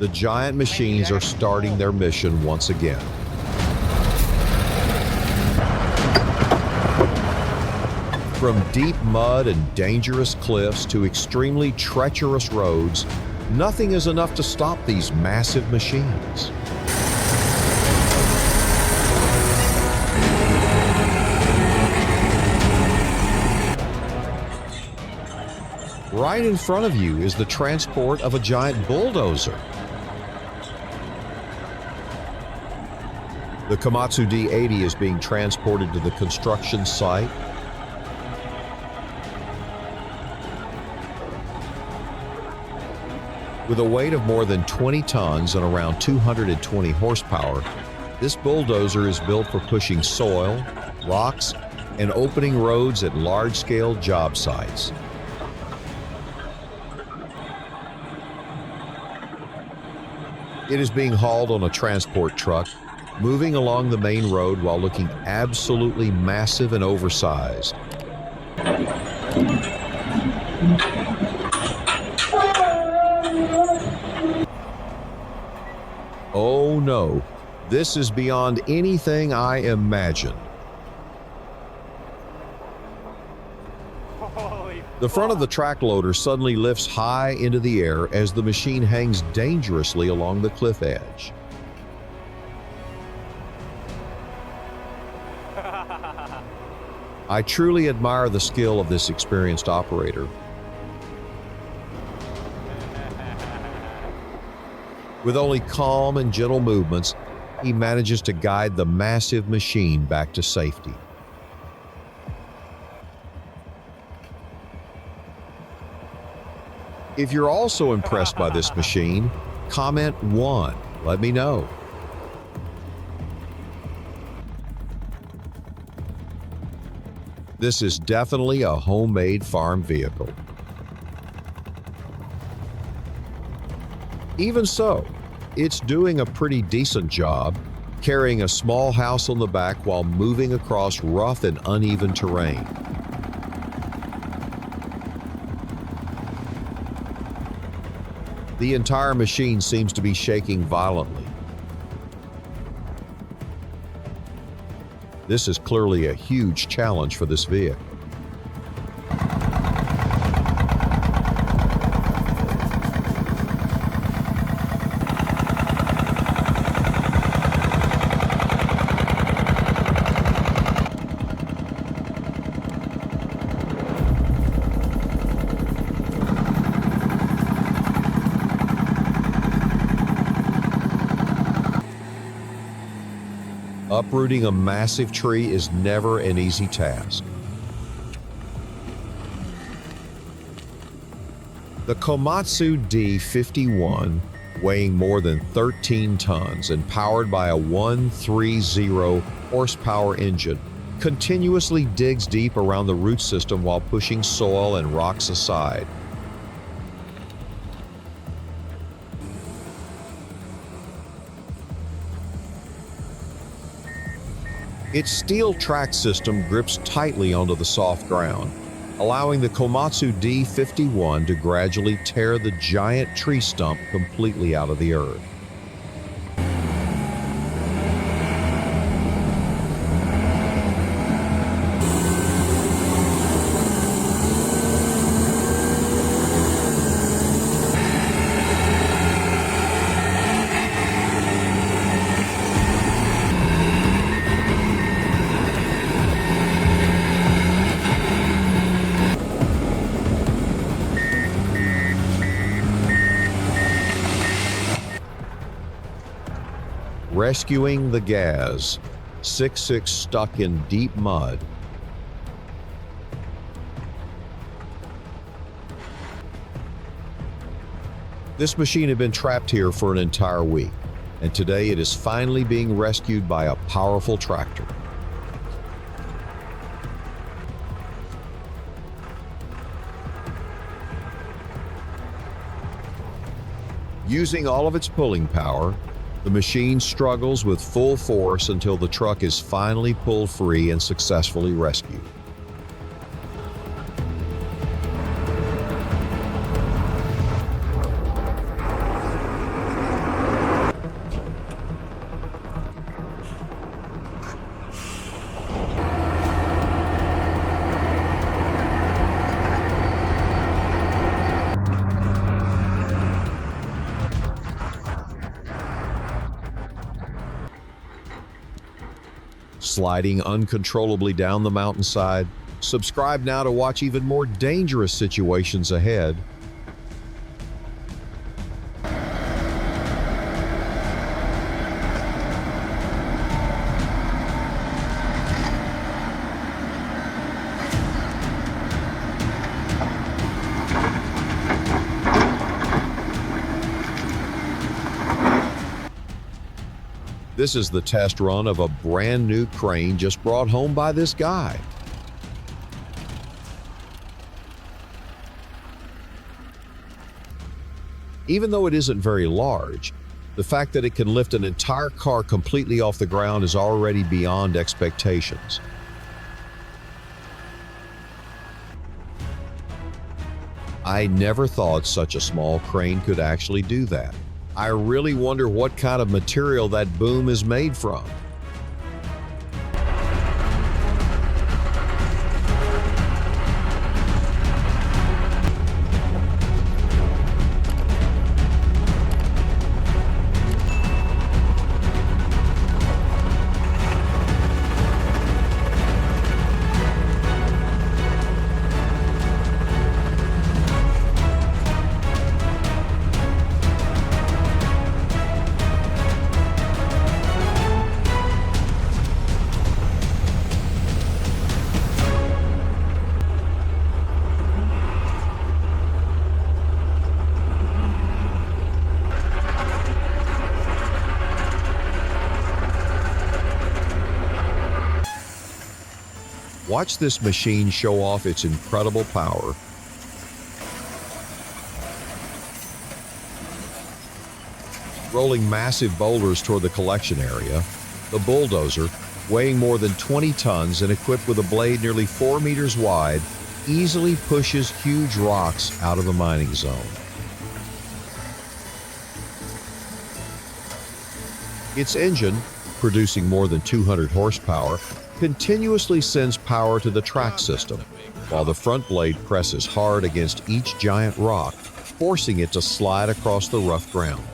The giant machines are starting their mission once again. From deep mud and dangerous cliffs to extremely treacherous roads, nothing is enough to stop these massive machines. Right in front of you is the transport of a giant bulldozer. The Komatsu D80 is being transported to the construction site. With a weight of more than 20 tons and around 220 horsepower, this bulldozer is built for pushing soil, rocks, and opening roads at large-scale job sites. It is being hauled on a transport truck, moving along the main road while looking absolutely massive and oversized. Oh no, this is beyond anything I imagined. The front of the track loader suddenly lifts high into the air as the machine hangs dangerously along the cliff edge. I truly admire the skill of this experienced operator. With only calm and gentle movements, he manages to guide the massive machine back to safety. If you're also impressed by this machine, comment 1. Let me know. This is definitely a homemade farm vehicle. Even so, it's doing a pretty decent job, carrying a small house on the back while moving across rough and uneven terrain. The entire machine seems to be shaking violently. This is clearly a huge challenge for this vehicle. Uprooting a massive tree is never an easy task. The Komatsu D51, weighing more than 13 tons and powered by a 130 horsepower engine, continuously digs deep around the root system while pushing soil and rocks aside. Its steel track system grips tightly onto the soft ground, allowing the Komatsu D51 to gradually tear the giant tree stump completely out of the earth. Rescuing the Gaz, 6'6", stuck in deep mud. This machine had been trapped here for an entire week, and today it is finally being rescued by a powerful tractor. Using all of its pulling power, the machine struggles with full force until the truck is finally pulled free and successfully rescued. sliding uncontrollably down the mountainside? Subscribe now to watch even more dangerous situations ahead. This is the test run of a brand new crane just brought home by this guy. Even though it isn't very large, the fact that it can lift an entire car completely off the ground is already beyond expectations. I never thought such a small crane could actually do that. I really wonder what kind of material that boom is made from. Watch this machine show off its incredible power. Rolling massive boulders toward the collection area, the bulldozer, weighing more than 20 tons and equipped with a blade nearly 4 meters wide, easily pushes huge rocks out of the mining zone. Its engine, producing more than 200 horsepower, continuously sends power to the track system, while the front blade presses hard against each giant rock, forcing it to slide across the rough ground.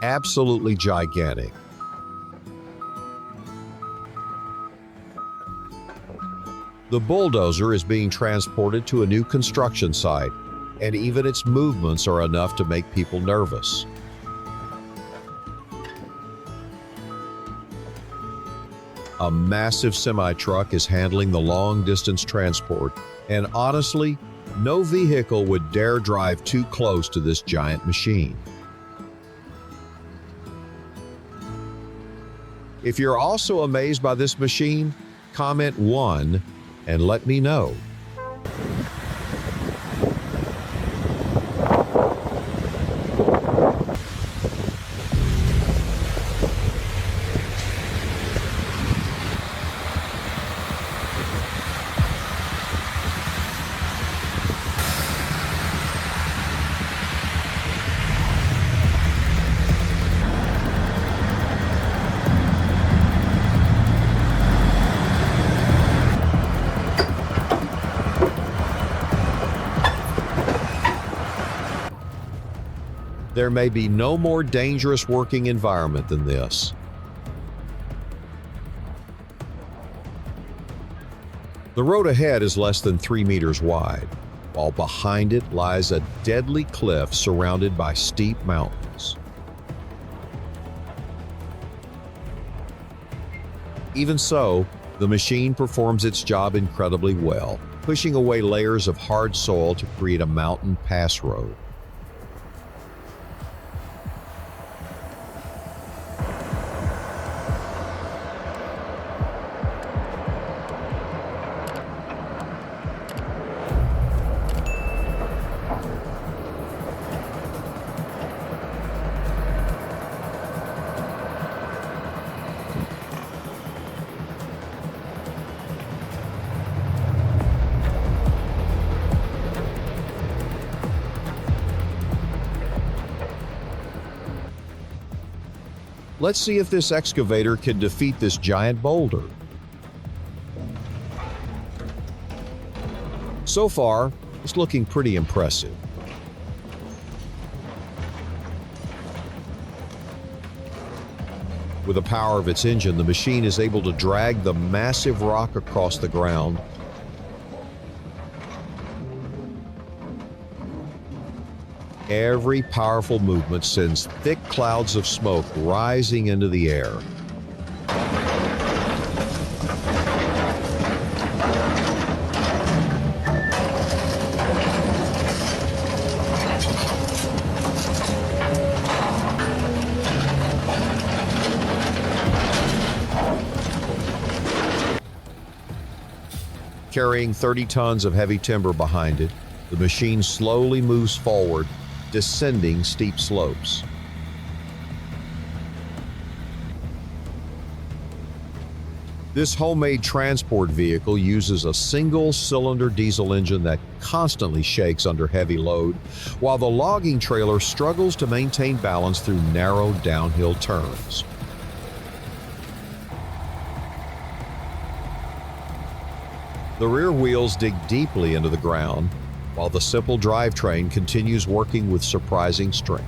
Absolutely gigantic. The bulldozer is being transported to a new construction site, and even its movements are enough to make people nervous. A massive semi-truck is handling the long-distance transport, and honestly, no vehicle would dare drive too close to this giant machine. If you're also amazed by this machine, comment 1 and let me know. There may be no more dangerous working environment than this. The road ahead is less than 3 meters wide, while behind it lies a deadly cliff surrounded by steep mountains. Even so, the machine performs its job incredibly well, pushing away layers of hard soil to create a mountain pass road. Let's see if this excavator can defeat this giant boulder. So far, it's looking pretty impressive. With the power of its engine, the machine is able to drag the massive rock across the ground. Every powerful movement sends thick clouds of smoke rising into the air. Carrying 30 tons of heavy timber behind it, the machine slowly moves forward, descending steep slopes. This homemade transport vehicle uses a single-cylinder diesel engine that constantly shakes under heavy load, while the logging trailer struggles to maintain balance through narrow downhill turns. The rear wheels dig deeply into the ground, while the simple drivetrain continues working with surprising strength.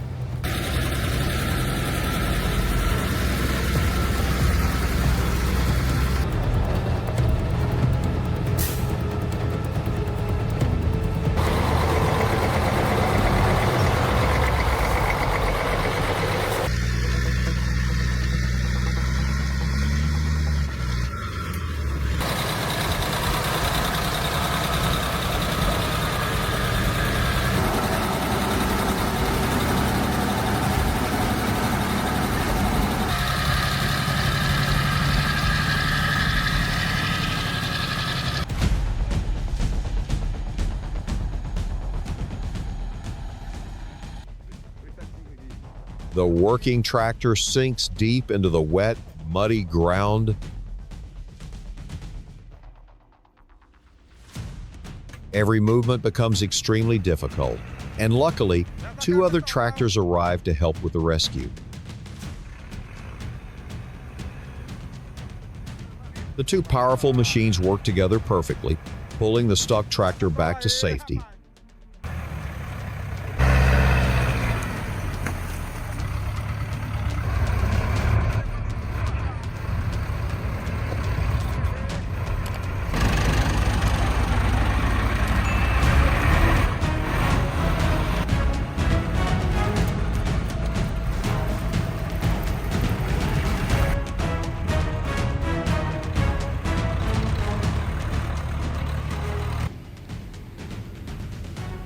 The working tractor sinks deep into the wet, muddy ground. Every movement becomes extremely difficult, and luckily, 2 other tractors arrive to help with the rescue. The 2 powerful machines work together perfectly, pulling the stuck tractor back to safety.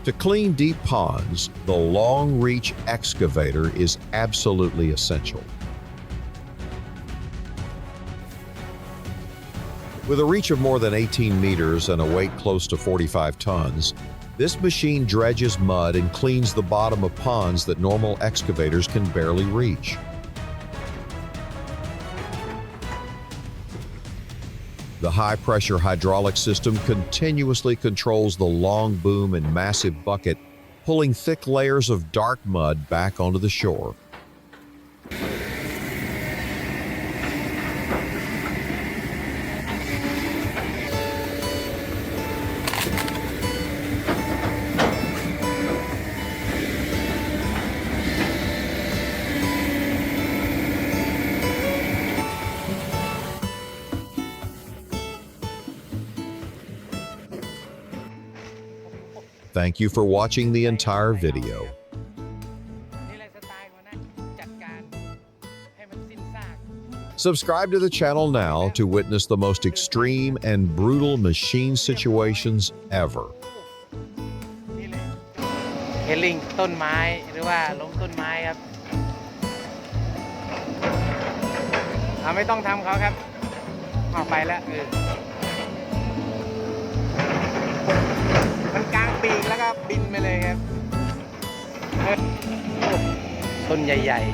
To clean deep ponds, the long-reach excavator is absolutely essential. With a reach of more than 18 meters and a weight close to 45 tons, this machine dredges mud and cleans the bottom of ponds that normal excavators can barely reach. The high-pressure hydraulic system continuously controls the long boom and massive bucket, pulling thick layers of dark mud back onto the shore. Thank you for watching the entire video. Subscribe to the channel now to witness the most extreme and brutal machine situations ever. เฮลิงต้นไม้หรือว่าล้มต้นไม้ครับไม่ต้องทำเขาครับออกไปแล้วมันกลางปีกแล้วก็บินไปเลยครับต้นใหญ่ๆ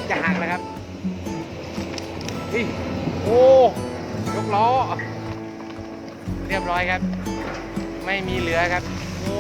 จะหักแล้วครับโอ้ยกล้อเรียบร้อยครับ ไม่มีเหลือครับโอ้